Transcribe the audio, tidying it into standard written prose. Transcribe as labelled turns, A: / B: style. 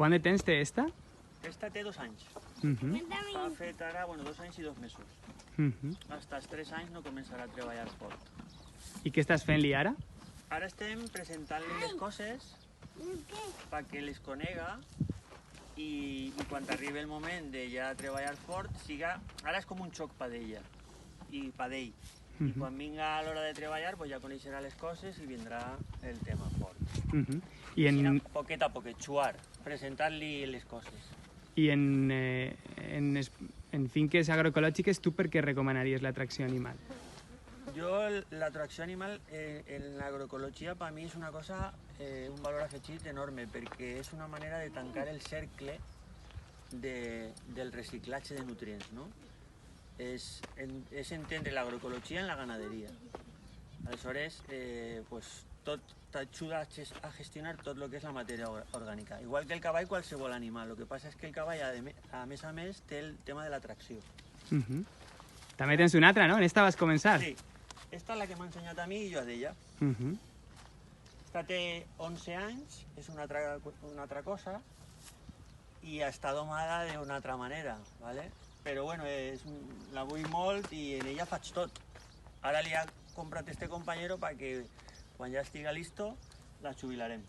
A: Quant de temps té esta?
B: Esta té 2 anys. Fa fet ara, 2 anys i 2 mesos. Hasta els 3 anys no començarà a treballar fort.
A: I què estàs fent-li ara?
B: Ara estem presentant-li les coses perquè les conega i quan arribi el moment de ja treballar fort, ara és com un xoc per ella i per ell. I quan vinga l'hora de treballar, ja coneixerà les coses i vindrà el tema fort.
A: I
B: Poquet a poquet, xuar, presentar-li les coses.
A: I en finques agroecològiques, tu per què recomanaries la tracció animal?
B: Jo, la tracció animal en l'agroecologia per mi és una cosa, un valor afegit enorme, perquè és una manera de tancar el cercle del reciclatge de nutrients, no? És entendre l'agroecologia en la ganaderia. Aleshores, t'ajuda a gestionar tot el que és la matèria orgànica. Igual que el cavall, qualsevol animal. El que passa és que el cavall, a més, té el tema de la tracció.
A: També tens una altra, no? En esta vas començar.
B: Sí. Esta és la que m'ha ensenyat a mi i jo a d'ella. Esta té 11 anys, és una altra cosa, i està domada d'una altra manera, ¿vale? Però bueno, la vull molt i en ella faig tot. Ara li he comprat este companyero perquè quan ja estigui listo la jubilarem.